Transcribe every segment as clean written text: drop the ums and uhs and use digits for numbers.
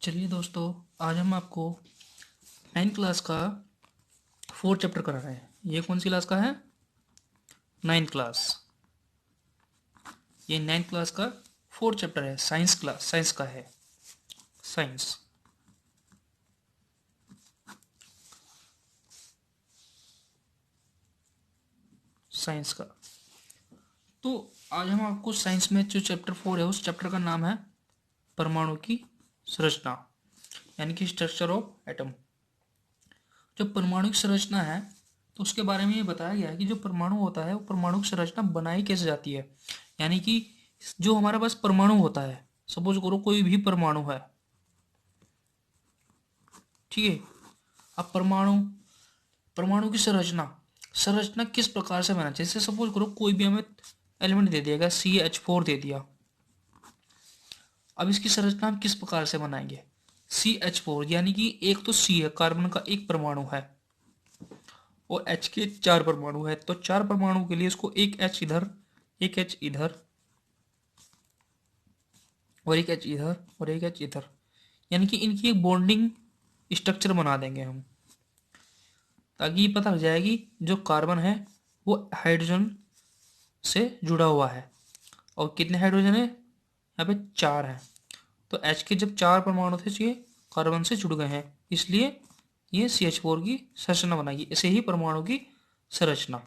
चलिए दोस्तों, आज हम आपको 9th क्लास का 4th चैप्टर करा रहे हैं। ये कौन सी क्लास का है? 9th class. ये 9th क्लास का 4th चैप्टर है। साइंस का है। साइंस साइंस का। तो आज हम आपको साइंस में जो चैप्टर 4 है, उस चैप्टर का नाम है परमाणु की संरचना, यानी कि स्ट्रक्चर ऑफ एटम। जो परमाणु की संरचना है, तो उसके बारे में ये बताया गया है कि जो परमाणु होता है वो परमाणु की संरचना बनाई कैसे जाती है। यानी कि जो हमारे पास परमाणु होता है, सपोज करो कोई भी परमाणु है, ठीक है। अब परमाणु परमाणु की संरचना संरचना किस प्रकार से बना, जैसे सपोज करो कोई भी हमें एलिमेंट दे दिया गया, CH4 दे दिया। अब इसकी संरचना हम किस प्रकार से बनाएंगे? CH4 यानी कि एक तो C है, कार्बन का एक परमाणु है, और H के 4 परमाणु है। तो 4 परमाणु के लिए इसको एक H इधर, एक H इधर, और एक H इधर, और एक H इधर, यानी कि इनकी एक बॉन्डिंग स्ट्रक्चर बना देंगे हम, ताकि ये पता लग जाए कि जो कार्बन है वो हाइड्रोजन से जुड़ा हुआ है। और कितने हाइड्रोजन है? यहाँ पे 4 है। तो H के जब 4 परमाणु थे, ये कार्बन से जुड़ गए हैं, इसलिए ये CH4 की संरचना बनाएगी। ऐसे ही परमाणु की संरचना।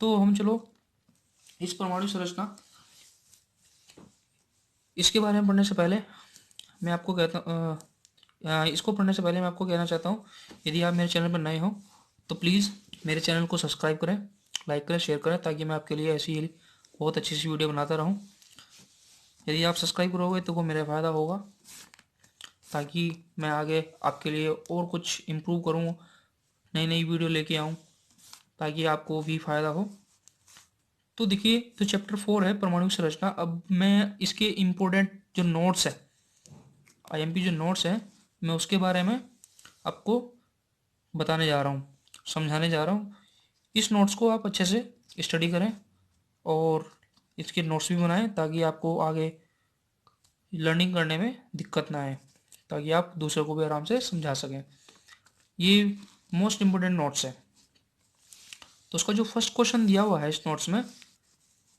तो हम चलो इस परमाणु संरचना, इसके बारे में पढ़ने से पहले मैं आपको इसको पढ़ने से पहले मैं आपको कहना चाहता हूँ, यदि आप मेरे चैनल पर नए हो तो प्लीज़ मेरे चैनल को सब्सक्राइब करें, लाइक करें, शेयर करें, ताकि मैं आपके लिए ऐसी ही बहुत अच्छी सी वीडियो बनाता रहूँ। यदि आप सब्सक्राइब करोगे तो वो मेरा फ़ायदा होगा, ताकि मैं आगे आपके लिए और कुछ इम्प्रूव करूँ, नई नई वीडियो लेके आऊँ, ताकि आपको भी फ़ायदा हो। तो देखिए, तो चैप्टर 4 है परमाणु की संरचना। अब मैं इसके इम्पोर्टेंट जो नोट्स है, IMP जो नोट्स है, मैं उसके बारे में आपको बताने जा रहा हूँ, समझाने जा रहा हूँ। इस नोट्स को आप अच्छे से स्टडी करें और इसके नोट्स भी बनाएं, ताकि आपको आगे लर्निंग करने में दिक्कत ना आए, ताकि आप दूसरों को भी आराम से समझा सकें। ये मोस्ट इम्पोर्टेंट नोट्स है। तो उसका जो फर्स्ट क्वेश्चन दिया हुआ है इस नोट्स में,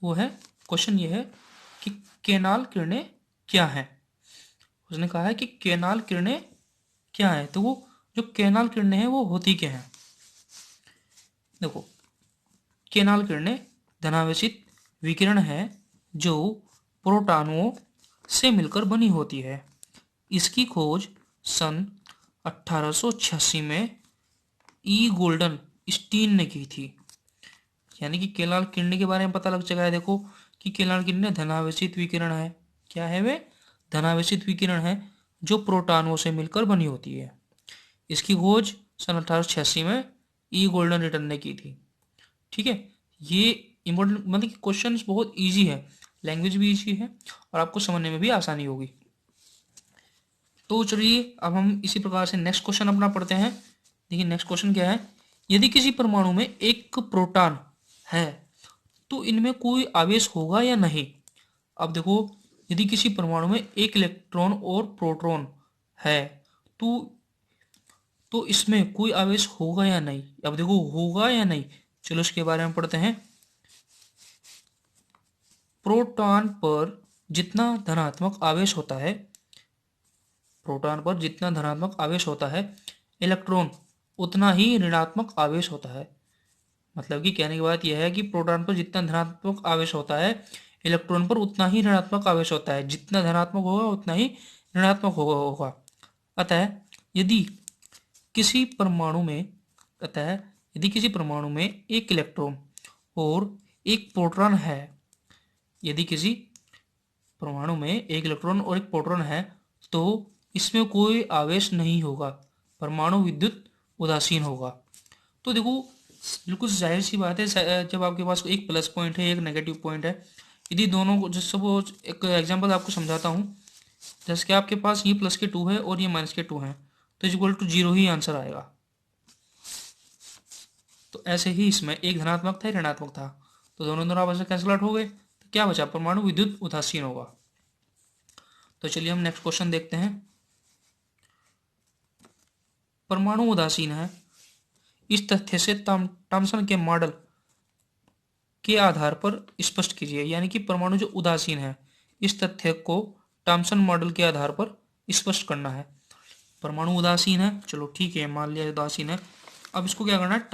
वो है, क्वेश्चन ये है कि केनाल किरणें क्या हैं। उसने कहा है कि केनाल किरणें क्या हैं। तो वो जो केनाल किरणें हैं वो होती क्या हैं? देखो, केनाल किरणें धनावेशित विकिरण है जो प्रोटॉनों से मिलकर बनी होती है। इसकी खोज सन 1886 में गोल्डन स्टीन ने की थी। यानी कि केनाल किरणें के बारे में पता लग चुका है। देखो कि केनाल किरणें धनावेशित विकिरण है। क्या है वे? धनावेशित विकिरण है जो प्रोटॉनों से मिलकर बनी होती है। इसकी खोज सन 1886 में गोल्डन रिटन ने की थी। ठीक है, ये इंपॉर्टेंट, मतलब कि क्वेश्चन बहुत इजी है, लैंग्वेज भी इजी है, और आपको समझने में भी आसानी होगी। तो चलिए अब हम इसी प्रकार से नेक्स्ट क्वेश्चन अपना पढ़ते हैं। देखिए नेक्स्ट क्वेश्चन क्या है। यदि किसी परमाणु में एक प्रोटॉन है तो इनमें कोई आवेश होगा या नहीं? अब देखो, यदि किसी परमाणु में एक इलेक्ट्रॉन और प्रोटॉन है तो इसमें कोई आवेश होगा या नहीं? अब देखो, होगा या नहीं, चलो इसके बारे में पढ़ते हैं। प्रोटॉन पर जितना धनात्मक आवेश होता है, प्रोटॉन पर जितना धनात्मक आवेश होता है, इलेक्ट्रॉन उतना ही ऋणात्मक आवेश होता है। मतलब कि कहने की बात यह है कि प्रोटॉन पर जितना धनात्मक आवेश होता है, इलेक्ट्रॉन पर उतना ही ऋणात्मक आवेश होता है। जितना धनात्मक होगा उतना ही ऋणात्मक होगा। अतः यदि किसी परमाणु में अतः यदि किसी परमाणु में एक इलेक्ट्रॉन और एक प्रोटॉन है, यदि किसी परमाणु में एक इलेक्ट्रॉन और एक प्रोटॉन है, तो इसमें कोई आवेश नहीं होगा, परमाणु विद्युत उदासीन होगा। तो देखो, बिल्कुल जाहिर सी बात है, जब आपके पास एक प्लस पॉइंट है, एक नेगेटिव पॉइंट है, यदि दोनों को, जैसे सपोज एक एग्जांपल आपको समझाता हूँ, जैसे कि आपके पास ये प्लस के 2 है और ये माइनस के 2 है, तो इक्वल टू 0 ही आंसर आएगा। तो ऐसे ही इसमें एक धनात्मक था, ऋणात्मक था, तो दोनों दोनों आपस में कैंसिल आउट हो गए, तो क्या बचा? परमाणु विद्युत उदासीन होगा। तो चलिए हम नेक्स्ट क्वेश्चन देखते हैं। परमाणु उदासीन है, इस तथ्य से थॉमसन के मॉडल के आधार पर स्पष्ट कीजिए। यानी कि परमाणु जो उदासीन है, इस तथ्य को थॉमसन मॉडल के आधार पर स्पष्ट करना है। परमाणु उदासीन है, चलो ठीक है, मान लिया उदासीन है। अब इसको क्या करना है,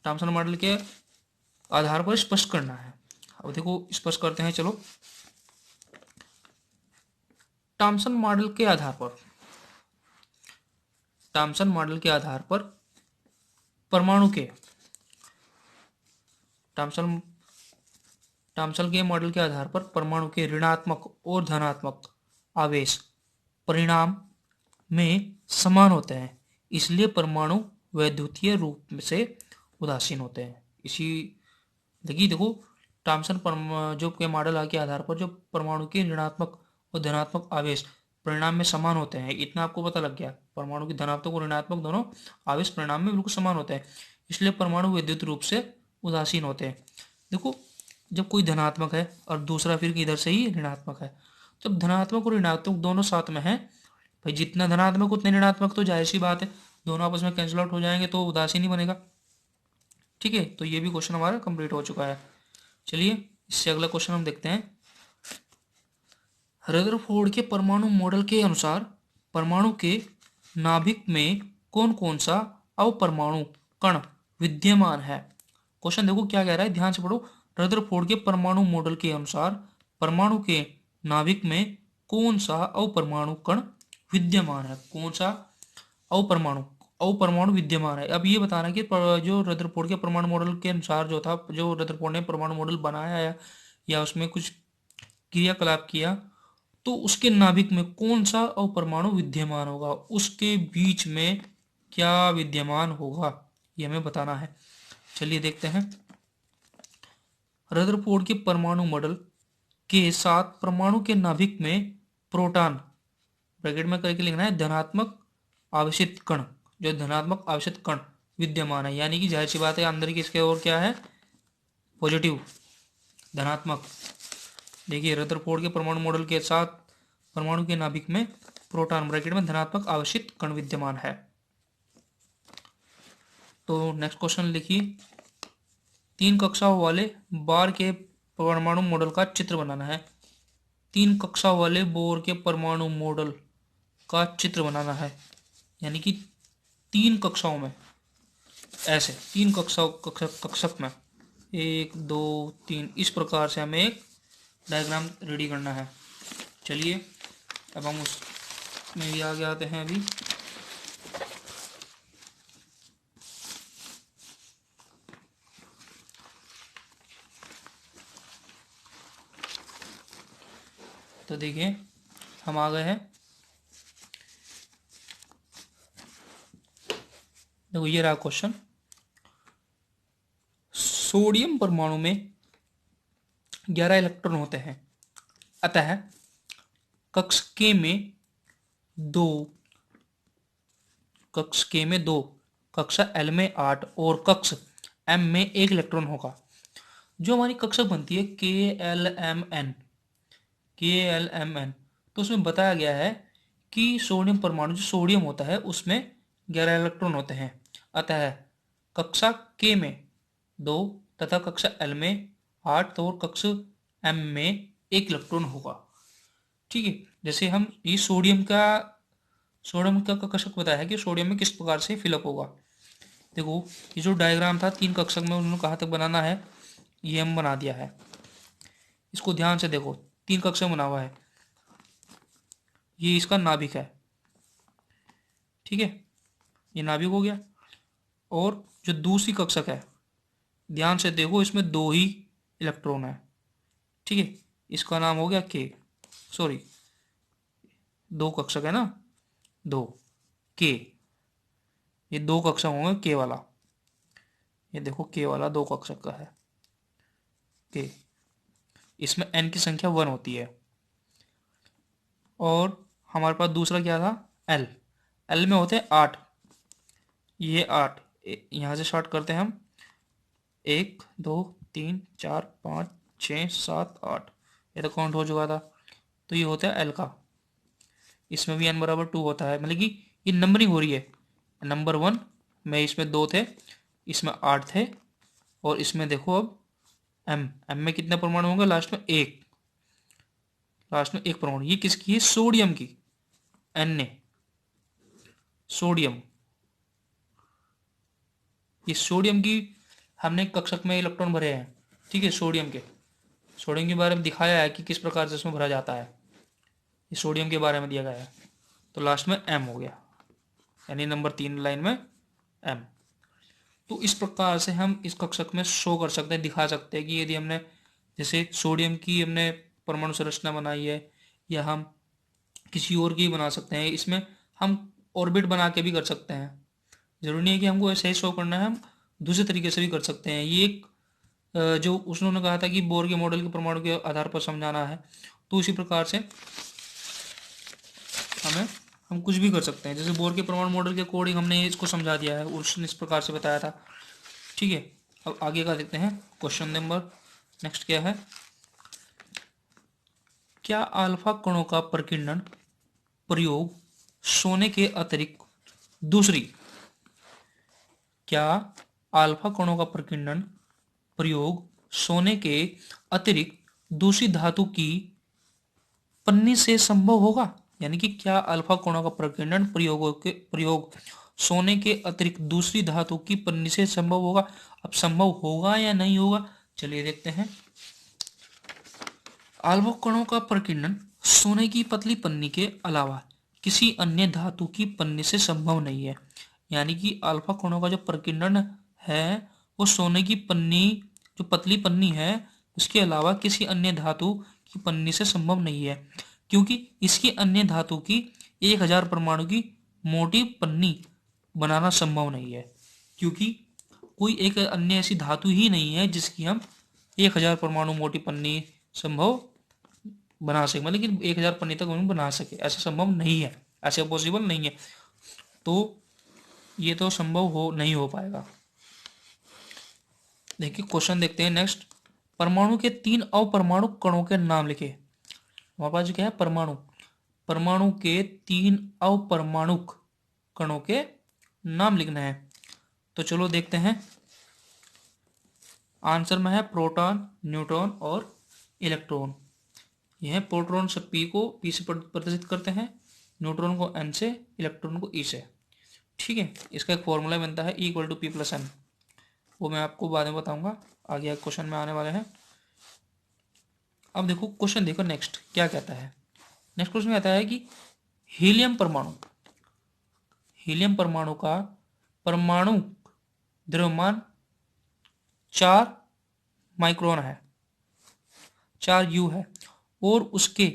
थॉमसन मॉडल के आधार पर स्पष्ट करना है। अब देखो स्पष्ट करते हैं, चलो। थॉमसन मॉडल के आधार पर थॉमसन मॉडल के आधार पर परमाणु के थॉमसन थॉमसन के मॉडल के आधार पर परमाणु के ऋणात्मक और धनात्मक आवेश परिणाम में समान होते हैं, इसलिए परमाणु वैद्युतीय रूप से उदासीन होते हैं। इसी देखिए, देखो थॉमसन जो के मॉडल के आधार पर जो परमाणु के ऋणात्मक और धनात्मक आवेश परिणाम में समान होते हैं, इतना आपको पता लग गया। परमाणु की धनात्मक और ऋणात्मक दोनों आवेश परिणाम में बिल्कुल समान होते हैं, इसलिए परमाणु विद्युत रूप से उदासीन होते हैं। देखो, जब कोई धनात्मक है और दूसरा फिर इधर से ही ऋणात्मक है, जब धनात्मक और ऋणात्मक दोनों साथ में है, भाई जितना धनात्मक उतने ऋणात्मक, तो जाहिर सी बात है दोनों आपस में कैंसिल आउट हो जाएंगे, तो उदासीन ही बनेगा। ठीक है, तो ये भी क्वेश्चन हमारा कंप्लीट हो चुका है। चलिए इससे अगला क्वेश्चन हम देखते हैं। रदरफोर्ड के परमाणु मॉडल के अनुसार परमाणु के नाभिक में कौन कौन सा अवपरमाणु कण विद्यमान है। क्वेश्चन देखो क्या कह रहा है, ध्यान से पढ़ो। रदरफोर्ड के परमाणु मॉडल के अनुसार परमाणु के नाभिक में कौन सा अवपरमाणु कण विद्यमान है। कौन सा अवपरमाणु अवपरमाणु विद्यमान है। अब ये बताना कि जो रदरफोर्ड के परमाणु मॉडल के अनुसार जो था, जो रदरफोर्ड ने परमाणु मॉडल बनाया या उसमें कुछ क्रियाकलाप किया, तो उसके नाभिक में कौन सा अवपरमाणु विद्यमान होगा, उसके बीच में क्या विद्यमान होगा, ये हमें बताना है। चलिए देखते हैं। रदरफोर्ड के परमाणु मॉडल के साथ परमाणु के नाभिक में प्रोटॉन, ब्रैकेट में करके लिखना है, धनात्मक आवेशित कण, जो धनात्मक आवेशित कण विद्यमान है। यानी कि जाहिर सी बात है अंदर की इसके और क्या है, पॉजिटिव, धनात्मक। देखिए रदरफोर्ड के परमाणु मॉडल के साथ परमाणु के नाभिक में प्रोटॉन, ब्रैकेट में धनात्मक आवेशित कण विद्यमान है। तो नेक्स्ट क्वेश्चन लिखिए। 3 कक्षाओं वाले बार के परमाणु मॉडल का चित्र बनाना है। 3 कक्षाओं वाले बोर के परमाणु मॉडल का चित्र बनाना है। यानी कि 3 कक्षाओं में, ऐसे 3 कक्षक में 1 2 3, इस प्रकार से हमें एक डायग्राम रेडी करना है। चलिए अब हम उसमें भी आगे आते हैं। अभी तो देखिए हम आ गए हैं। देखो ये रहा क्वेश्चन। सोडियम परमाणु में 11 इलेक्ट्रॉन होते हैं, अतः कक्ष के में 2, कक्ष के में 2, कक्षा एल में 8 और कक्ष एम में 1 इलेक्ट्रॉन होगा। जो हमारी कक्षा बनती है के एल एम एन, तो उसमें बताया गया है कि सोडियम परमाणु, जो सोडियम होता है उसमें 11 इलेक्ट्रॉन होते हैं, अतः कक्षा के में 2 तथा कक्षा एल में 8 और कक्षा एम में 1 इलेक्ट्रॉन होगा। ठीक है, जैसे हम ये सोडियम का कक्षक बताया है कि सोडियम में किस प्रकार से फिलअप होगा। देखो ये जो डायग्राम था 3 कक्षक में, उन्होंने कहाँ तक बनाना है, ये हम बना दिया है। इसको ध्यान से देखो, 3 कक्षक बना हुआ है, ये इसका नाभिक है। ठीक है, ये नाभिक हो गया। और जो दूसरी कक्षक है, ध्यान से देखो, इसमें 2 ही इलेक्ट्रॉन है। ठीक है, इसका नाम हो गया के, सॉरी 2 कक्षक है ना, 2 के, ये 2 कक्षक होंगे के वाला। ये देखो के वाला 2 कक्षक का है के, इसमें n की संख्या 1 होती है। और हमारे पास दूसरा क्या था, एल, एल में होते हैं 8, ये 8, यहाँ से स्टार्ट करते हैं हम, 1 2 3 4 5 6 7 8, ये तो काउंट हो चुका था। तो ये होता है एल का। इसमें भी n बराबर 2 होता है, मतलब कि ये नंबरिंग हो रही है। नंबर 1 में इसमें 2 थे, इसमें 8 थे, और इसमें देखो अब m में कितने परमाणु होंगे, लास्ट में एक, लास्ट में एक परमाणु। ये किसकी है, सोडियम की, Na, सोडियम। ये सोडियम की हमने कक्षक में इलेक्ट्रॉन भरे हैं, ठीक है, सोडियम के। सोडियम के बारे में दिखाया है कि किस प्रकार से इसमें भरा जाता है, ये सोडियम के बारे में दिया गया है। तो लास्ट में m हो गया, यानी नंबर 3 लाइन में m। तो इस प्रकार से हम इस कक्षक में शो कर सकते हैं, दिखा सकते हैं कि यदि हमने जैसे सोडियम की हमने परमाणु संरचना बनाई है, या हम किसी और की बना सकते हैं। इसमें हम ऑर्बिट बना के भी कर सकते हैं, जरूरी नहीं है कि हमको ऐसे ही शो करना है, हम दूसरे तरीके से भी कर सकते हैं। ये एक जो उन्होंने कहा था कि बोर के मॉडल के परमाणु के आधार पर समझाना है, तो उसी प्रकार से हम कुछ भी कर सकते हैं। जैसे बोर के परमाणु मॉडल के अकॉर्डिंग हमने इसको समझा दिया है, उसने इस प्रकार से बताया था, ठीक है। अब आगे का देखते हैं क्वेश्चन नंबर नेक्स्ट क्या है। क्या अल्फा कणों का प्रकीर्णन प्रयोग सोने के अतिरिक्त दूसरी, क्या अल्फा कणों का प्रकीर्णन प्रयोग सोने के अतिरिक्त दूसरी धातु की पन्नी से संभव होगा? यानी कि क्या अल्फा कणों का प्रकीर्णन प्रयोग सोने के अतिरिक्त दूसरी धातु की पन्नी से संभव होगा? अब संभव होगा या नहीं होगा, चलिए देखते हैं। अल्फा कणों का प्रकीर्णन सोने की पतली पन्नी के अलावा किसी अन्य धातु की पन्नी से संभव नहीं है। यानी कि अल्फा कणों का जो प्रकीर्णन है वो सोने की पन्नी, जो पतली पन्नी है, उसके अलावा किसी अन्य धातु की पन्नी से संभव नहीं है, क्योंकि इसकी अन्य धातु की 1000 परमाणु की मोटी पन्नी बनाना संभव नहीं है। क्योंकि कोई एक अन्य ऐसी धातु ही नहीं है जिसकी हम 1000 परमाणु मोटी पन्नी संभव बना सके, मतलब कि 1000 पन्नी तक हम बना सके, ऐसा संभव नहीं है, ऐसे पॉसिबल नहीं है। तो ये तो संभव हो नहीं हो पाएगा। देखिए क्वेश्चन देखते हैं नेक्स्ट। परमाणु के 3 अपरमाणु कणों के नाम लिखे। हमारे पास क्या है, परमाणु, परमाणु के 3 अपरमाणुक कणों के नाम लिखना है। तो चलो देखते हैं। आंसर में है प्रोटॉन, न्यूट्रॉन और इलेक्ट्रॉन। यह प्रोटॉन से पी से प्रदर्शित करते हैं, न्यूट्रॉन को n से, इलेक्ट्रॉन को e से, ठीक है। इसका एक फॉर्मूला बनता है E=P+n, वो मैं आपको बाद में बताऊंगा, आगे क्वेश्चन में आने वाले हैं। अब देखो क्वेश्चन, देखो नेक्स्ट क्या कहता है। नेक्स्ट क्वेश्चन कहता है कि हीलियम परमाणु, हीलियम परमाणु का परमाणु द्रव्यमान 4 माइक्रोन है, 4 U है, और उसके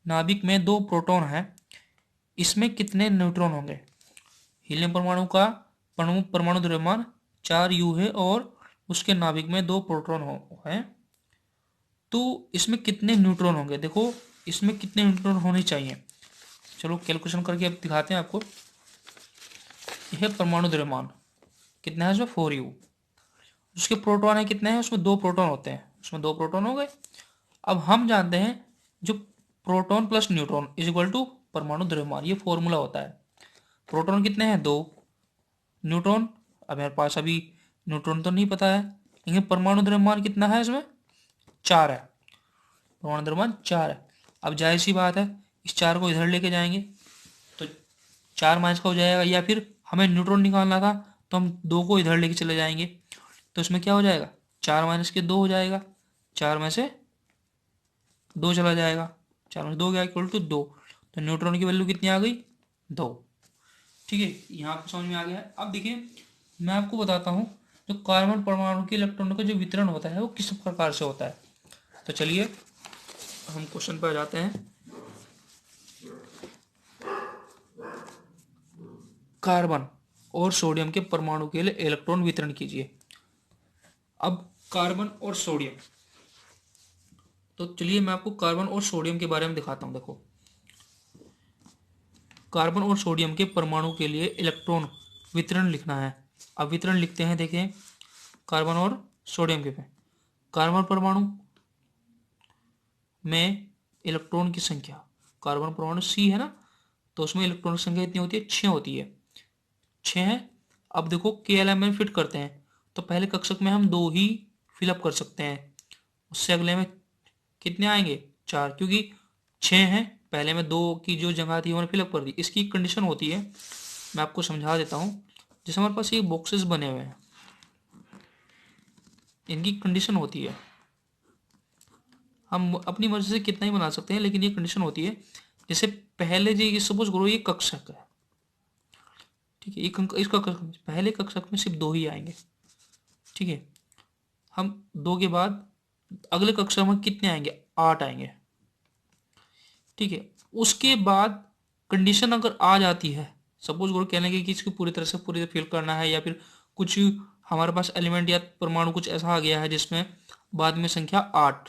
नाभिक में 2 प्रोटॉन है, इसमें कितने न्यूट्रॉन होंगे? हीलियम परमाणु का परमाणु द्रव्यमान 4 U है और उसके नाभिक में 2 प्रोटॉन है, तो इसमें कितने न्यूट्रॉन होंगे? देखो इसमें कितने न्यूट्रॉन होने चाहिए, चलो कैलकुलेशन करके अब दिखाते हैं आपको। यह परमाणु द्रव्यमान कितना है, इसमें 4 U, उसके प्रोटॉन है कितने हैं, उसमें 2 प्रोटॉन होते हैं, उसमें 2 प्रोटॉन हो गए। अब हम जानते हैं जो proton plus neutron is equal to परमाणु द्रव्यमान, ये फॉर्मूला होता है। प्रोटॉन कितने हैं, 2, न्यूट्रॉन, अब मेरे पास अभी न्यूट्रॉन तो नहीं पता है, लेकिन परमाणु द्रव्यमान कितना है, इसमें 4 है, परमाणु द्रव्यमान 4 है। अब जाहिर सी बात है इस 4 को इधर लेके जाएंगे तो 4 माइनस का हो जाएगा, या फिर हमें न्यूट्रॉन निकालना था तो हम 2 को इधर लेके चले जाएंगे, तो इसमें क्या हो जाएगा, 4 माइनस के 2 हो जाएगा, 4 में से 2 चला जाएगा, 4 में 2 गया इक्वल टू 2, तो न्यूट्रॉन की वैल्यू कितनी आ गई, 2, ठीक है। यहाँ आपको समझ में आ गया है। अब देखिए मैं आपको बताता हूँ जो कार्बन परमाणु के इलेक्ट्रॉनों का जो वितरण होता है वो किस प्रकार से होता है। तो चलिए हम क्वेश्चन पर आ जाते हैं। कार्बन और सोडियम के परमाणु के लिए इलेक्ट्रॉन वितरण कीजिए। अब कार्बन और सोडियम, तो चलिए मैं आपको कार्बन और सोडियम के बारे में दिखाता हूँ। देखो कार्बन और सोडियम के परमाणु के लिए इलेक्ट्रॉन वितरण लिखना है। अब वितरण लिखते हैं, देखें कार्बन और सोडियम के पे, कार्बन परमाणु में इलेक्ट्रॉन की संख्या, कार्बन परमाणु C है ना, तो उसमें इलेक्ट्रॉन की संख्या कितनी होती है, 6 होती है। 6 है। अब देखो KLM में फिट करते हैं, तो पहले कक्षक में हम 2 ही फिलअप कर सकते हैं, उससे अगले में कितने आएंगे, 4, क्योंकि 6 हैं, पहले में 2 की जो जगह थी उन्होंने फिलअप कर दी। इसकी कंडीशन होती है, मैं आपको समझा देता हूँ। जैसे हमारे पास ये बॉक्सेस बने हुए हैं, इनकी कंडीशन होती है, हम अपनी मर्जी से कितना ही बना सकते हैं, लेकिन ये कंडीशन होती है। जैसे पहले जी सपोज करो ये कक्षक है, ठीक है, इसका पहले कक्षक में सिर्फ 2 ही आएंगे, ठीक है। हम 2 के बाद अगले कक्षक में कितने आएंगे, 8 आएंगे, ठीक है। उसके बाद कंडीशन अगर आ जाती है, सपोज करो कहने की कि इसको पूरी तरह फिल करना है, या फिर कुछ हमारे पास एलिमेंट या परमाणु कुछ ऐसा आ गया है जिसमें बाद में संख्या 8,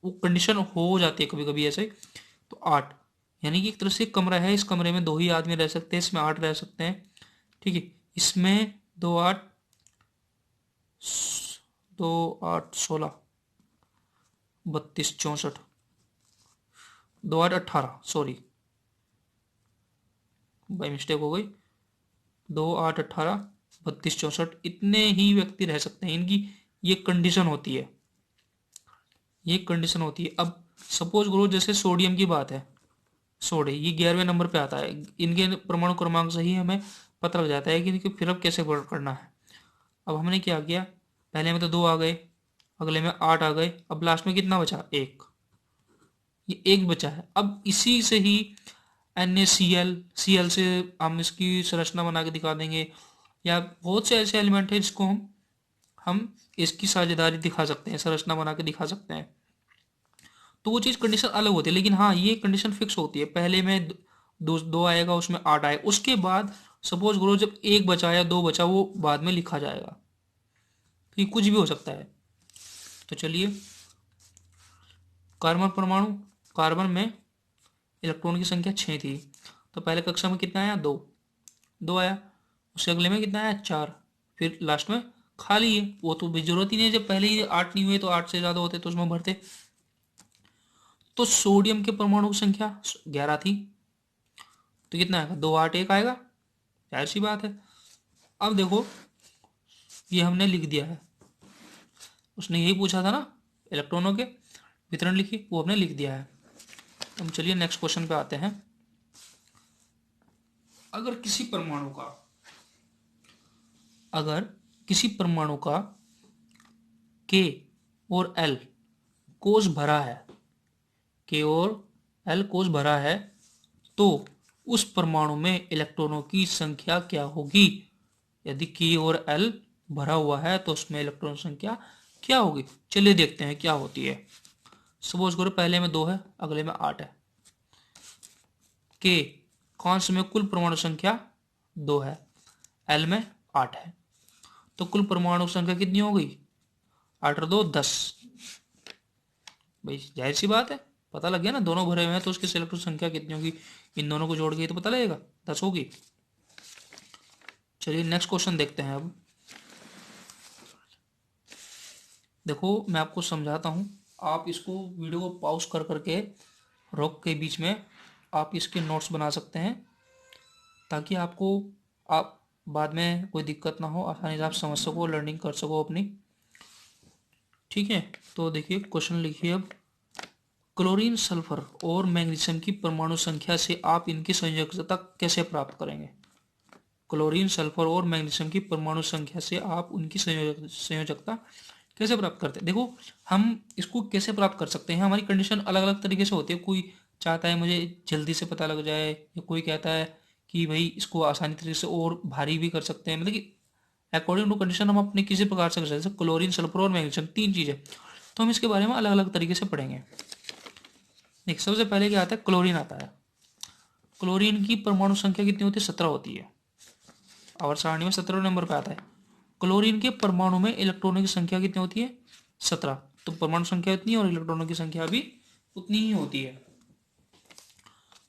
वो कंडीशन हो जाती है कभी कभी ऐसे, तो 8, यानी कि एक तरह से कमरा है, इस कमरे में 2 ही आदमी रह सकते हैं, इसमें 8 रह सकते हैं, ठीक है। इसमें 2 8 2 8 16 32 64 2 8 18, सॉरी बाई मिस्टेक हो गई, 2 8 18 32 64, इतने ही व्यक्ति रह सकते हैं, इनकी ये कंडीशन होती है, ये कंडीशन होती है। अब सपोज करो जैसे सोडियम की बात है, सोडे ये 11वें नंबर पे आता है, इनके परमाणु क्रमांक से ही हमें पता लग जाता है कि इनकी फिलअप कैसे करना है। अब हमने क्या किया, पहले में तो 2 आ गए, अगले में 8 आ गए, अब लास्ट में कितना बचा, 1, ये 1 बचा है। अब इसी से ही NaCl से हम इसकी संरचना बना के दिखा देंगे, या बहुत से ऐसे एलिमेंट हैं जिसको हम इसकी साझेदारी दिखा सकते हैं, संरचना बना के दिखा सकते हैं। तो वो चीज़ कंडीशन अलग होती है, लेकिन हाँ ये कंडीशन फिक्स होती है, पहले में 2 आएगा, उसमें 8 आएगा, उसके बाद सपोज करो जब 1 बचा या 2 बचा, वो बाद में लिखा जाएगा, कि कुछ भी हो सकता है। तो चलिए, कार्बन परमाणु, कार्बन में इलेक्ट्रॉन की संख्या 6 थी, तो पहले कक्षा में कितना आया, 2 आया, उससे अगले में कितना आया, 4, फिर लास्ट में खाली है, वो तो भी जरूरत ही नहीं है, जब पहले ही 8 नहीं हुए तो 8 से ज़्यादा होते तो उसमें भरते। तो सोडियम के परमाणु की संख्या 11 थी, तो कितना आएगा, 2 8 1 आएगा, जाहिर सी बात है। अब देखो ये हमने लिख दिया है, उसने यही पूछा था ना, इलेक्ट्रॉनों के वितरण लिखी, वो हमने लिख दिया है। हम चलिए नेक्स्ट क्वेश्चन पे आते हैं। अगर किसी परमाणु का K और L कोष भरा है, K और L कोष भरा है, तो उस परमाणु में इलेक्ट्रॉनों की संख्या क्या होगी। यदि K और L भरा हुआ है तो उसमें इलेक्ट्रॉन संख्या क्या होगी, चलिए देखते हैं क्या होती है। सपोज करो पहले में 2 है, अगले में 8 है, K कांस्य में कुल परमाणु संख्या 2 है, L में 8 है, तो कुल परमाणु संख्या कितनी हो गई, 8 और 2 10। भाई जाहिर सी बात है, पता लग गया ना, दोनों भरे हुए हैं तो उसकी इलेक्ट्रॉन संख्या कितनी होगी, इन दोनों को जोड़ के तो पता लगेगा, 10 होगी। चलिए नेक्स्ट क्वेश्चन देखते हैं। अब देखो मैं आपको समझाता हूँ, आप इसको वीडियो को पॉज कर करके रोक के बीच में आप इसके नोट्स बना सकते हैं, ताकि आपको आप बाद में कोई दिक्कत ना हो, आसानी से आप समझ सको, लर्निंग कर सको अपनी, ठीक है। तो देखिए क्वेश्चन लिखिए अब, क्लोरीन सल्फर और मैग्नीशियम की परमाणु संख्या से आप इनकी संयोजकता कैसे प्राप्त करेंगे। क्लोरीन सल्फर और मैग्नीशियम की परमाणु संख्या से आप उनकी संयोजकता कैसे प्राप्त करते हैं। देखो हम इसको कैसे प्राप्त कर सकते हैं, हमारी कंडीशन अलग अलग तरीके से होती है, कोई चाहता है मुझे जल्दी से पता लग जाए, या कोई कहता है कि भाई इसको आसानी तरीके से और भारी भी कर सकते हैं, मतलब कि अकॉर्डिंग टू कंडीशन हम अपने किसी प्रकार से कर सकते हैं। जैसे क्लोरीन सल्फर और मैग्नीशियम 3 चीज़ें, तो हम इसके बारे में अलग अलग तरीके से पढ़ेंगे। देखिए सबसे पहले क्या आता है, क्लोरीन आता है। क्लोरीन की परमाणु संख्या कितनी होती है, 17 होती है, और सारणी में 17 नंबर पे आता है। क्लोरीन के परमाणु में इलेक्ट्रॉनों की संख्या कितनी होती है, 17, तो परमाणु संख्या उतनी है और इलेक्ट्रॉनों की संख्या भी उतनी ही होती है।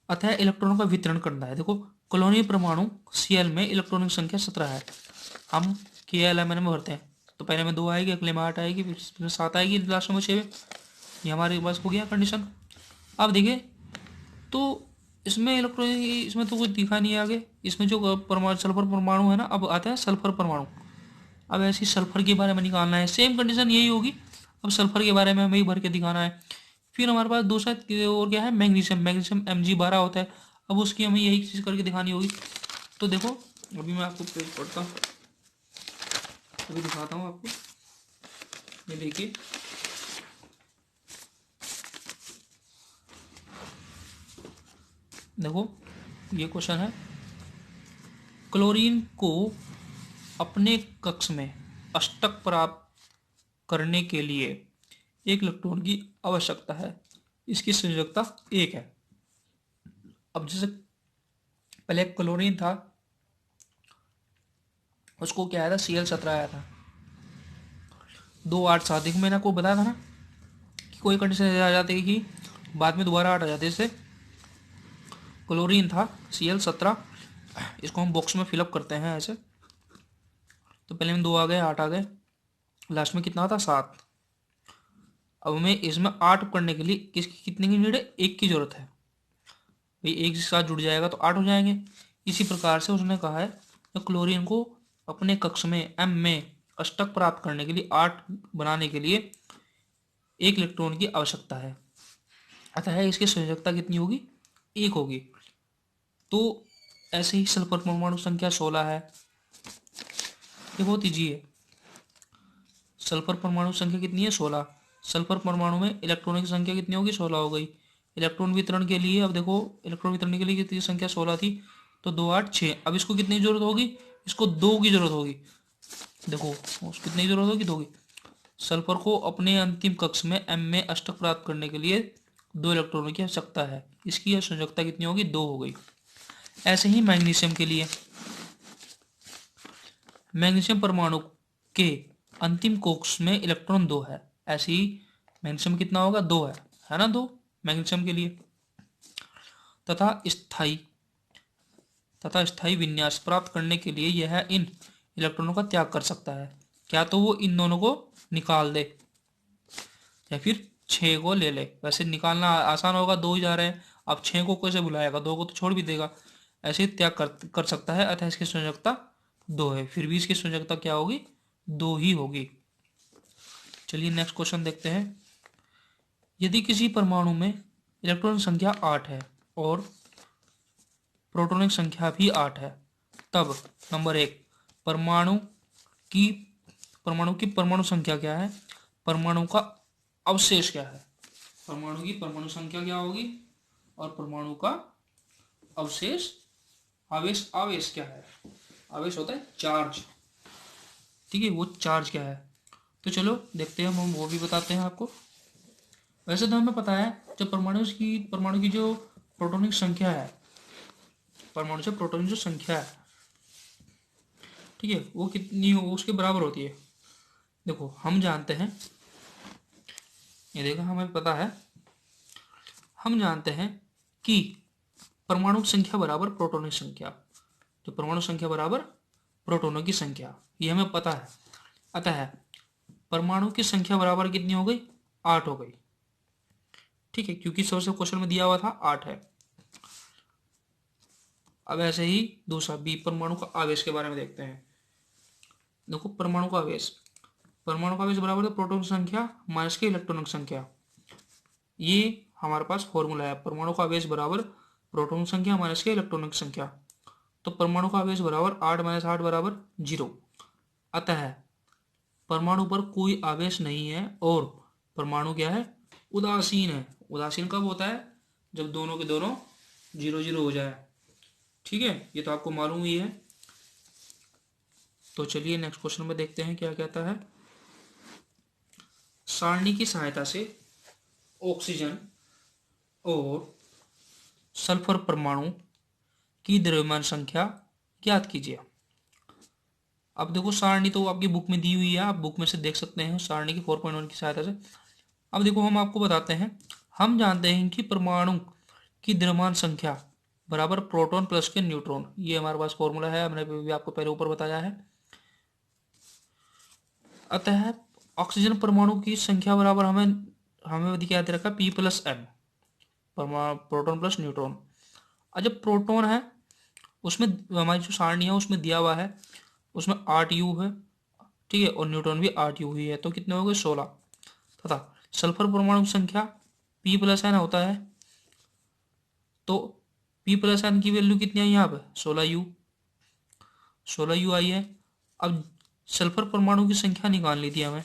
अतः इलेक्ट्रॉनों का वितरण करना है। देखो क्लोरीन परमाणु Cl में इलेक्ट्रॉनों की संख्या 17 है, हम KLMN में भरते हैं, तो पहले में 2 आएगी, अगले में 8 आएगी, फिर 7 आएगी, लास्ट में 6। ये हमारे पास हो गया कंडीशन। अब देखिए तो इसमें इलेक्ट्रॉन, इसमें तो कुछ दिखा नहीं है आगे। इसमें जो परमाणु सल्फर परमाणु है ना, अब आता है सल्फर परमाणु। अब ऐसे ही सल्फर के बारे में निकालना है, सेम कंडीशन यही होगी। अब सल्फर के बारे में हमें ही भर के दिखाना है। फिर हमारे पास दूसरा और क्या है, मैग्नीशियम। मैग्नीशियम Mg12 होता है। अब उसकी हमें यही चीज़ करके दिखानी होगी। तो देखो अभी मैं आपको पेज पढ़ता हूँ, अभी दिखाता हूँ आपको। ये देखिए, देखो ये क्वेश्चन है, क्लोरीन को अपने कक्ष में अष्टक प्राप्त करने के लिए एक इलेक्ट्रॉन की आवश्यकता है। इसकी संयोजकता 1 है। अब जैसे पहले क्लोरीन था, उसको क्या आया था, Cl17 आया था। 2 8 7 देखो मैंने आपको बताया था ना कि कोई कंडीशन आ जाती है कि बाद में दोबारा 8 आ जाते हैं। जैसे क्लोरीन था Cl17, इसको हम बॉक्स में फिलअप करते हैं ऐसे। तो पहले में 2 आ गए, 8 आ गए, लास्ट में कितना था, 7। अब हमें इसमें 8 करने के लिए किसकी कितने की नीड है, 1 की जरूरत है। भाई 1 के साथ जुड़ जाएगा तो 8 हो जाएंगे। इसी प्रकार से उसने कहा है तो क्लोरीन को अपने कक्ष में M में अष्टक प्राप्त करने के लिए 8 बनाने के लिए 1 इलेक्ट्रॉन की आवश्यकता है। अतः इसकी संयोजकता कितनी होगी, 1 होगी। तो ऐसे ही सल्फर परमाणु संख्या 16 है। ये बहुत ईजी है। सल्फर परमाणु संख्या कितनी है, 16। सल्फर परमाणु में इलेक्ट्रॉनों की संख्या कितनी होगी, 16 हो गई। इलेक्ट्रॉन वितरण के लिए, अब देखो इलेक्ट्रॉन वितरण के लिए कितनी संख्या, 16 थी, तो 2 8 6। अब इसको कितनी की जरूरत होगी, इसको 2 की जरूरत होगी। देखो उसको कितनी की जरूरत होगी, 2 की। सल्फर को अपने अंतिम कक्ष में M में अष्टक प्राप्त करने के लिए 2 इलेक्ट्रॉनों की आवश्यकता है। इसकी संयोजकता कितनी होगी, 2 हो गई। ऐसे ही मैग्नीशियम के लिए, मैग्नीशियम परमाणु के अंतिम कक्ष में इलेक्ट्रॉन 2 है। ऐसे ही मैग्नीशियम कितना होगा, 2 है ना, 2 मैग्नीशियम के लिए। तथा स्थायी विन्यास प्राप्त करने के लिए यह इन इलेक्ट्रॉनों का त्याग कर सकता है। क्या तो वो इन दोनों को निकाल दे या फिर 6 को ले ले। वैसे निकालना आसान होगा, 2 ही जा रहे हैं। अब 6 को कैसे बुलाएगा, 2 को तो छोड़ भी देगा। ऐसे त्याग कर सकता है। अतः इसकी संयोजकता 2 है। फिर भी इसकी संयोजकता क्या होगी, 2 ही होगी। चलिए नेक्स्ट क्वेश्चन देखते हैं। यदि किसी परमाणु में इलेक्ट्रॉन संख्या 8 है और प्रोटॉनिक संख्या भी 8 है, तब नंबर 1, परमाणु की परमाणु संख्या क्या है, परमाणु का अवशेष क्या है। परमाणु की परमाणु संख्या क्या होगी और परमाणु का अवशेष, आवेश क्या है। आवेश होता है चार्ज, ठीक है, वो चार्ज क्या है। तो चलो देखते हैं, हम वो भी बताते हैं आपको। वैसे तो हमें पता है जब परमाणु की जो प्रोटॉनिक संख्या है, परमाणु से प्रोटॉन जो संख्या है, ठीक है, वो कितनी हो, उसके बराबर होती है। देखो हम जानते हैं, ये देखो हमें पता है, हम जानते हैं कि परमाणु संख्या बराबर प्रोटॉनिक संख्या, तो परमाणु संख्या बराबर प्रोटॉनों की संख्या, ये हमें पता है। अतः परमाणु की संख्या बराबर कितनी हो गई, 8 हो गई, ठीक है, क्योंकि सबसे क्वेश्चन में दिया हुआ था 8 है। अब ऐसे ही दूसरा बी, परमाणु का आवेश के बारे में देखते हैं। देखो परमाणु का आवेश बराबर है प्रोटॉन संख्या माइनस के इलेक्ट्रॉनों की संख्या। ये हमारे पास फॉर्मूला है, परमाणु का आवेश बराबर प्रोटॉन संख्या माइनस के इलेक्ट्रॉनों की संख्या। तो परमाणु का आवेश बराबर 8 - 8 बराबर 0। अतः परमाणु पर कोई आवेश नहीं है और परमाणु क्या है, उदासीन है। उदासीन कब होता है, जब दोनों के दोनों 0 0 हो जाए, ठीक है, ये तो आपको मालूम ही है। तो चलिए नेक्स्ट क्वेश्चन में देखते हैं क्या कहता है। सारणी की सहायता से ऑक्सीजन और सल्फर परमाणु की द्रव्यमान संख्या ज्ञात कीजिए। अब देखो सारणी तो आपकी बुक में दी हुई है, आप बुक में से देख सकते हैं सारणी की 4.1 की सहायता से। अब देखो हम आपको बताते हैं, हम जानते हैं कि परमाणु की द्रव्यमान संख्या बराबर प्रोटॉन प्लस के न्यूट्रॉन, ये हमारे पास फॉर्मूला है, हमने भी आपको पहले ऊपर बताया है। अतः ऑक्सीजन परमाणु की संख्या बराबर हमें क्या दे रखा, P + M, proton plus neutron. और जब प्रोटॉन है उसमें हमारी जो सारणी है उसमें दिया हुआ है, उसमें 8U है, ठीक है, और न्यूट्रॉन भी 8U ही है, तो कितने हो गए 16। तथा सल्फर परमाणु संख्या P+N होता है, तो P+N की वैल्यू कितनी आई यहाँ पे 16U, 16U आई है। अब सल्फर परमाणु की संख्या निकाल ली थी हमें,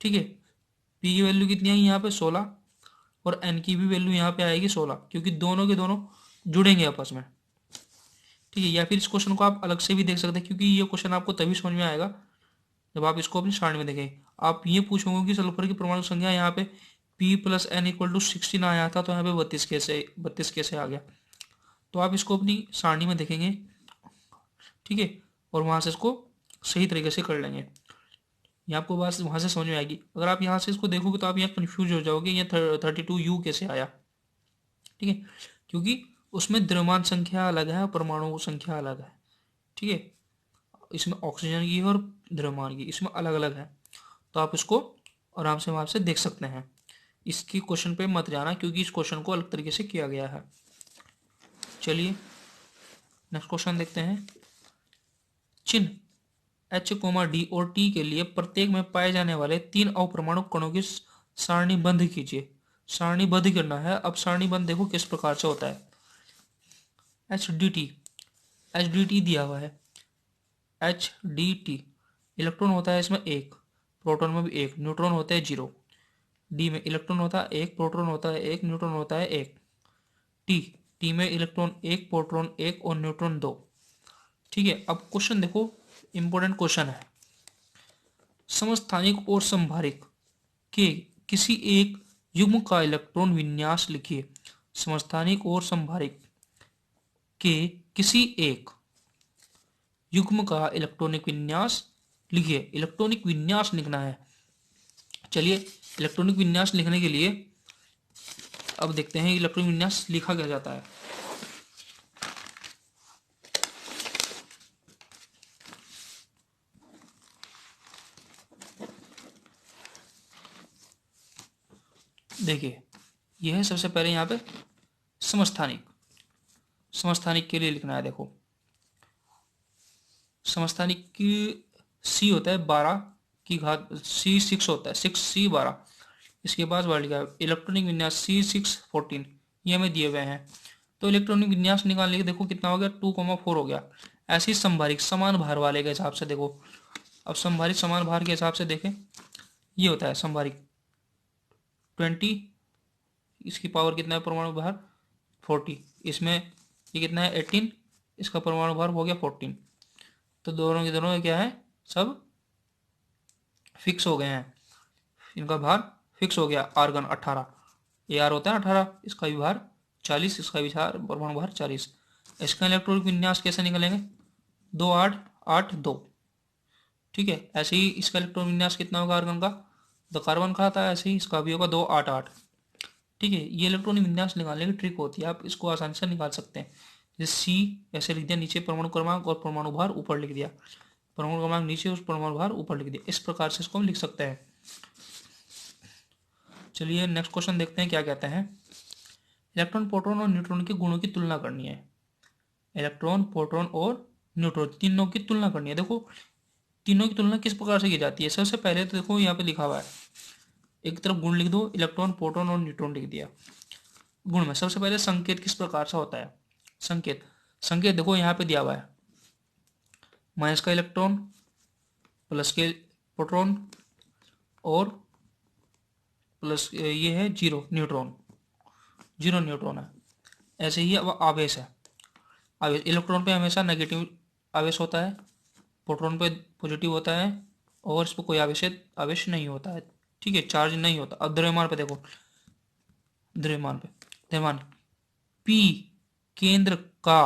ठीक है। P की वैल्यू कितनी आई यहाँ पे 16, और N की भी वैल्यू यहाँ पे आएगी 16, क्योंकि दोनों के दोनों जुड़ेंगे आपस में, ठीक है। या फिर इस क्वेश्चन को आप अलग से भी देख सकते हैं, क्योंकि ये क्वेश्चन आपको तभी समझ में आएगा जब आप इसको अपनी सारणी में देखें। आप ये पूछोगे कि सल्फर की परमाणु संख्या यहाँ पे P+N=16 आया था, तो यहाँ पे 32 कैसे आ गया, तो आप इसको अपनी सारणी में देखेंगे, ठीक है, और वहां से इसको सही तरीके से कर लेंगे। ये आपको बात वहां से समझ में आएगी। अगर आप यहाँ से इसको देखोगे तो आप यहाँ कंफ्यूज हो जाओगे, ये 32U कैसे आया, ठीक है, क्योंकि उसमें द्रव्यमान संख्या अलग है और परमाणु संख्या अलग है, ठीक है। इसमें ऑक्सीजन की और द्रव्यमान की इसमें अलग अलग है, तो आप इसको आराम से वहां से देख सकते हैं। इसकी क्वेश्चन पे मत जाना, क्योंकि इस क्वेश्चन को अलग तरीके से किया गया है। चलिए नेक्स्ट क्वेश्चन देखते हैं। चिन्ह H, D और T के लिए प्रत्येक में पाए जाने वाले 3 अवपरमाणु कणों की सारणीबद्ध कीजिए। सारणीबद्ध करना है। अब सारणीबद्ध देखो किस प्रकार से होता है। एच डी टी दिया हुआ है। HDT इलेक्ट्रॉन होता है इसमें 1, प्रोटॉन में भी 1, न्यूट्रॉन होते हैं 0। डी में इलेक्ट्रॉन होता है 1, प्रोटॉन होता है 1, न्यूट्रॉन होता है 1। टी में इलेक्ट्रॉन 1, प्रोटॉन 1 और न्यूट्रॉन 2, ठीक है। अब क्वेश्चन देखो, इंपॉर्टेंट क्वेश्चन है। समस्थानिक और संभारिक के किसी एक युग्म का इलेक्ट्रॉन विन्यास लिखिए। समस्थानिक और संभारिक के किसी एक युग्म का इलेक्ट्रॉनिक विन्यास लिखिए। इलेक्ट्रॉनिक विन्यास लिखना है। चलिए इलेक्ट्रॉनिक विन्यास लिखने के लिए अब देखते हैं इलेक्ट्रॉनिक विन्यास लिखा क्या जाता है। देखिए यह है सबसे पहले यहाँ पे समस्थानिक। समस्थानिक के लिए लिखना है। देखो समस्थानिक की C होता है 12 की घात, C6 होता है 6C12। इसके बाद वर्ड लिखा है इलेक्ट्रॉनिक विन्यास C614, ये हमें दिए हुए हैं। तो इलेक्ट्रॉनिक विन्यास निकालने के देखो कितना हो गया 2,4 हो गया। ऐसे ही संभारिक समान भार वाले के हिसाब से देखो। अब संभारिक समान भार के हिसाब से देखें, ये होता है संभारिक 20, इसकी पावर कितना है परमाणु भार 40, इसमें ये कितना है 18, इसका परमाणु भार हो गया 14। तो दोनों के दोनों क्या है सब फिक्स हो गए हैं, इनका भार फिक्स हो गया। आर्गन 18, Ar होता है 18, इसका भी भार 40, इसका भी परमाणु भार 40। इसका इलेक्ट्रॉनिक विन्यास कैसे निकलेंगे 2 8 8 2, ठीक है। ऐसे ही इसका इलेक्ट्रॉनिक विन्यास कितना होगा आर्गन का, तो कार्बन का था, ऐसे ही इसका भी होगा 2 8 8, ठीक है। ये इलेक्ट्रॉनिक विन्यास निकालने की ट्रिक होती है, आप इसको आसानी से निकाल सकते हैं। जैसे सी ऐसे लिख दिया, नीचे परमाणु क्रमांक और परमाणु भार ऊपर लिख दिया, परमाणु क्रमांक नीचे और परमाणु भार ऊपर लिख दिया। इस प्रकार से इसको हम लिख सकते हैं। चलिए नेक्स्ट क्वेश्चन देखते हैं क्या कहते हैं। इलेक्ट्रॉन प्रोटॉन और न्यूट्रॉन के गुणों की तुलना करनी है। इलेक्ट्रॉन प्रोटॉन और न्यूट्रॉन तीनों की तुलना करनी है। देखो तीनों की तुलना किस प्रकार से की जाती है। सबसे पहले तो देखो यहाँ पे लिखा हुआ है, एक तरफ गुण लिख दो, इलेक्ट्रॉन प्रोटॉन और न्यूट्रॉन लिख दिया। गुण में सबसे पहले संकेत किस प्रकार से होता है। संकेत देखो यहाँ पे दिया हुआ है, माइनस का इलेक्ट्रॉन, प्लस के प्रोटॉन और प्लस ये है 0 न्यूट्रॉन, 0 न्यूट्रॉन है। ऐसे ही अब आवेश है। आवेश इलेक्ट्रॉन पे हमेशा नेगेटिव आवेश होता है, प्रोटॉन पे पॉजिटिव होता है, और इस पर कोई आवेश नहीं होता है, ठीक है, चार्ज नहीं होता। अब द्रव्यमान पे देखो, द्रव्यमान पी केंद्र का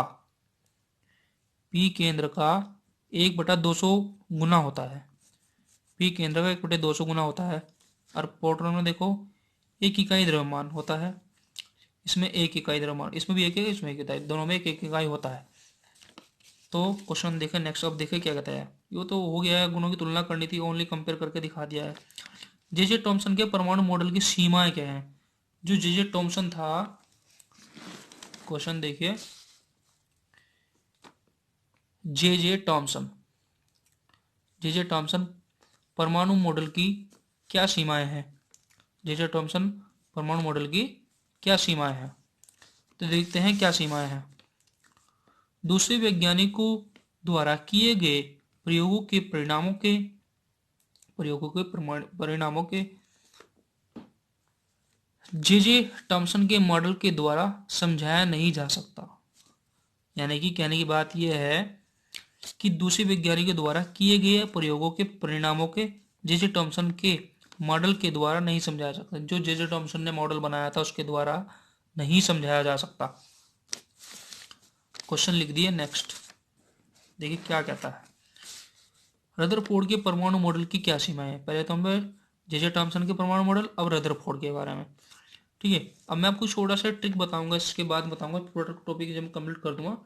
1/200 गुना होता है। पी केंद्र का 1/200 गुना होता है। और प्रोटॉन में देखो 1 इकाई द्रव्यमान होता है, इसमें 1 इकाई द्रव्यमान, इसमें भी 1 है, इसमें 1 इकाई, दोनों में 1 इकाई होता है। तो क्वेश्चन देखें नेक्स्ट। अब देखें क्या कहता है। ये तो हो गया है, गुणों की तुलना करनी थी, ओनली कंपेयर करके दिखा दिया है। जे थॉमसन के परमाणु मॉडल की सीमाएं क्या हैं। जो जे थॉमसन था क्वेश्चन देखिए, जे टॉमसन परमाणु मॉडल की क्या सीमाएं हैं? जे टॉमसन परमाणु मॉडल की क्या सीमाएं हैं? तो देखते हैं क्या सीमाएं हैं। दूसरे वैज्ञानिकों द्वारा किए गए परिणामों के जे टॉमसन के मॉडल के द्वारा समझाया नहीं जा सकता। यानी कि कहने की बात यह है कि दूसरे वैज्ञानिकों द्वारा किए गए प्रयोगों के परिणामों के जे टॉमसन के मॉडल के द्वारा नहीं समझाया जा सकता। जो जे टॉमसन ने मॉडल बनाया था उसके द्वारा नहीं समझाया जा सकता। क्वेश्चन लिख दिए। नेक्स्ट देखिए क्या कहता है। रदरफोर्ड के परमाणु मॉडल की क्या सीमाएं है? पहले तो हम जे टॉमसन के परमाणु मॉडल, अब रदरफोर्ड के बारे में। ठीक है, अब मैं आपको छोटा सा ट्रिक बताऊंगा, इसके बाद बताऊंगा पूरा टॉपिक जब कंप्लीट कर दूंगा,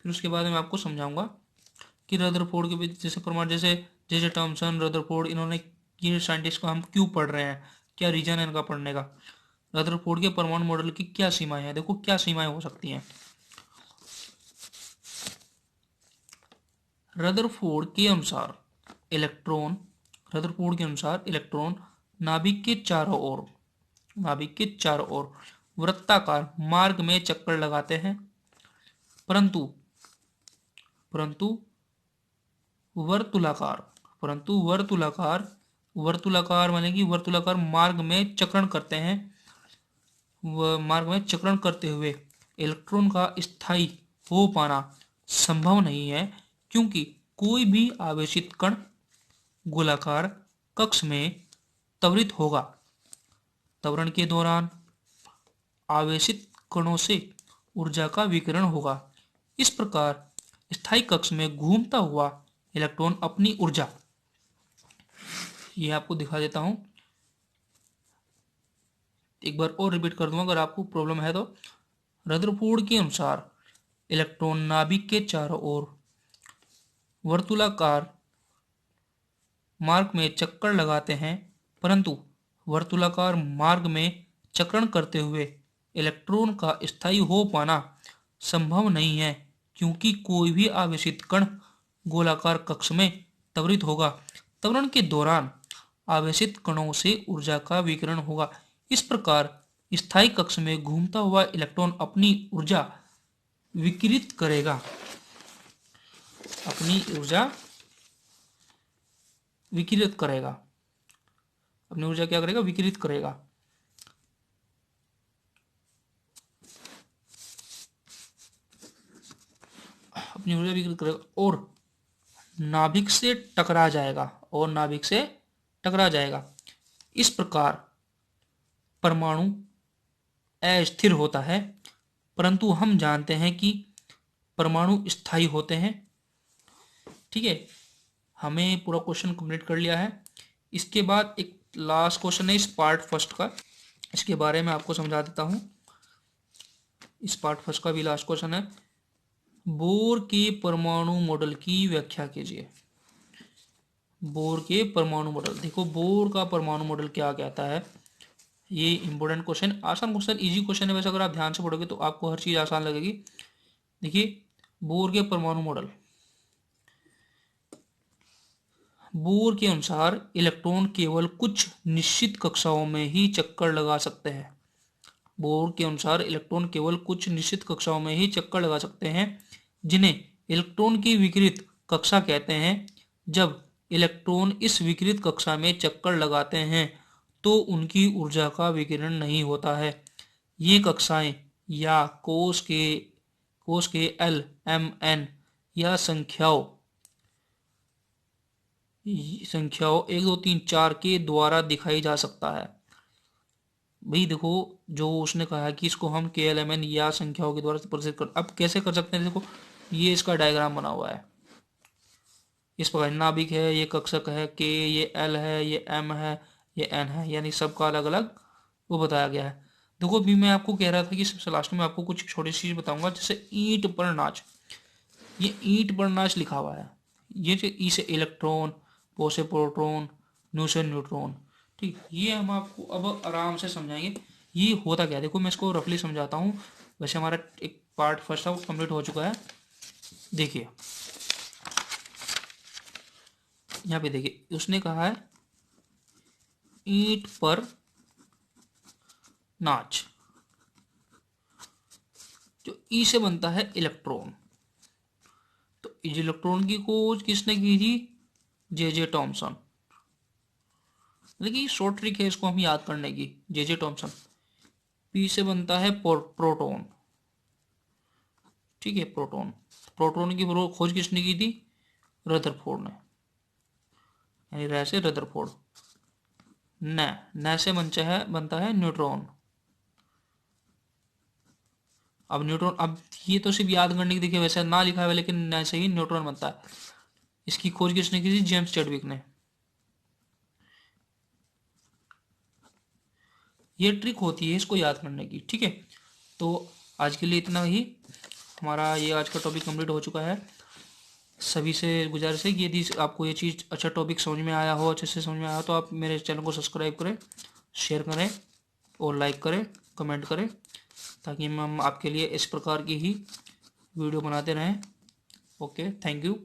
फिर उसके बाद मैं आपको समझाऊंगा कि रदरफोर्ड के जैसे परमाणु, जैसे जे टॉमसन, रदरफोर्ड, इन्होंने, ये साइंटिस्ट को हम क्यों पढ़ रहे हैं, क्या रीजन है इनका पढ़ने का। रदरफोर्ड के परमाणु मॉडल की क्या सीमाएं हैं? देखो क्या सीमाएं हो सकती हैं। रदरफोर्ड के अनुसार इलेक्ट्रॉन नाभिक के चारों ओर वृत्ताकार मार्ग में चक्कर लगाते हैं, परंतु वर्तुलाकार माने कि वर्तुलाकार मार्ग में चक्रण करते हैं। मार्ग में चक्रण करते हुए इलेक्ट्रॉन का स्थायी हो पाना संभव नहीं है, क्योंकि कोई भी आवेशित कण गोलाकार कक्ष में त्वरित होगा। त्वरण के दौरान आवेशित कणों से ऊर्जा का विकिरण होगा। इस प्रकार स्थायी कक्ष में घूमता हुआ इलेक्ट्रॉन अपनी ऊर्जा, ये आपको दिखा देता हूं, एक बार और रिपीट कर दूंगा अगर आपको प्रॉब्लम है तो। रदरफोर्ड के अनुसार इलेक्ट्रॉन नाभिक के चारों ओर वर्तुलाकार मार्ग में चक्कर लगाते हैं, परंतु वर्तुलाकार मार्ग में चक्रण करते हुए इलेक्ट्रॉन का स्थायी हो पाना संभव नहीं है, क्योंकि कोई भी आवेशित कण गोलाकार कक्ष में त्वरित होगा। त्वरण के दौरान आवेशित कणों से ऊर्जा का विकिरण होगा। इस प्रकार स्थायी कक्ष में घूमता हुआ इलेक्ट्रॉन अपनी ऊर्जा विकिरित करेगा। अपनी ऊर्जा क्या करेगा? विकिरित करेगा। अपनी ऊर्जा विकिरित करेगा और नाभिक से टकरा जाएगा। इस प्रकार परमाणु अस्थिर होता है, परंतु हम जानते हैं कि परमाणु स्थायी होते हैं। ठीक है, हमें पूरा क्वेश्चन कंप्लीट कर लिया है। इसके बाद एक लास्ट क्वेश्चन है इस पार्ट फर्स्ट का, इसके बारे में आपको समझा देता हूं। इस पार्ट फर्स्ट का भी लास्ट क्वेश्चन है। बोर के परमाणु मॉडल की व्याख्या कीजिए। बोर के परमाणु मॉडल, देखो बोर का परमाणु मॉडल क्या कहता है, ये इंपॉर्टेंट क्वेश्चन, आसान क्वेश्चन, इजी क्वेश्चन है। वैसे अगर आप ध्यान से पढ़ोगे तो आपको हर चीज आसान लगेगी। देखिए बोर के परमाणु मॉडल, बोर के अनुसार इलेक्ट्रॉन केवल कुछ निश्चित कक्षाओं में ही चक्कर लगा सकते हैं। बोर के अनुसार इलेक्ट्रॉन केवल कुछ निश्चित कक्षाओं में ही चक्कर लगा सकते हैं, जिन्हें इलेक्ट्रॉन की विकिरित कक्षा कहते हैं। जब इलेक्ट्रॉन इस विकिरित कक्षा में चक्कर लगाते हैं तो उनकी ऊर्जा का विकिरण नहीं होता है। ये कक्षाएं या कोश के एल, एम, एन या संख्याओं 1 2 3 4 के द्वारा दिखाई जा सकता है। भाई देखो, जो उसने कहा है कि इसको हम के एल, एम, एन या संख्याओं के द्वारा प्रदर्शित कर, अब कैसे कर सकते हैं? देखो ये इसका डायग्राम बना हुआ है। इस प्रकार नाभिक है, ये कक्षक है के, ये एल है, ये एम है, ये एन है, यानी सबका अलग अलग वो बताया गया है। देखो अभी मैं आपको कह रहा था कि सबसे लास्ट में आपको कुछ छोटी सी चीज बताऊंगा, जैसे ईंट पर नाच, ये ईंट पर नाच लिखा हुआ है। ये जो ई से इलेक्ट्रॉन, ओ से प्रोटॉन, न्यू से न्यूट्रॉन। ठीक, ये हम आपको अब आराम से समझाएंगे ये होता क्या है। देखो मैं इसको रफली समझाता हूँ। वैसे हमारा एक पार्ट फर्स्ट था वो कंप्लीट हो चुका है। देखिए यहाँ पे देखिए उसने कहा है ईंट पर नाच। जो ई से बनता है इलेक्ट्रॉन, तो इस इलेक्ट्रॉन की खोज किसने की थी? जे टॉमसन। देखिए शॉर्ट ट्रिक है इसको हम याद करने की, जे टॉमसन। पी से बनता है प्रोटॉन, ठीक है, प्रोटॉन। प्रोटॉन की खोज किसने की थी? रदरफोर्ड ने, यानी रह से रदरफोर्ड। न से बनता है न्यूट्रॉन। अब न्यूट्रॉन, अब ये तो सिर्फ याद करने की, देखिए वैसे ना लिखा है लेकिन न से ही न्यूट्रॉन बनता है। इसकी खोज किसने की थी? जेम्स चैडविक ने। ये ट्रिक होती है इसको याद करने की, ठीक है। तो आज के लिए इतना ही, हमारा ये आज का टॉपिक कंप्लीट हो चुका है। सभी से गुजारिश है कि यदि आपको ये चीज़ अच्छा टॉपिक समझ में आया हो, अच्छे से समझ में आया हो, तो आप मेरे चैनल को सब्सक्राइब करें, शेयर करें और लाइक करें, कमेंट करें, ताकि हम आपके लिए इस प्रकार की ही वीडियो बनाते रहें। Okay, thank you.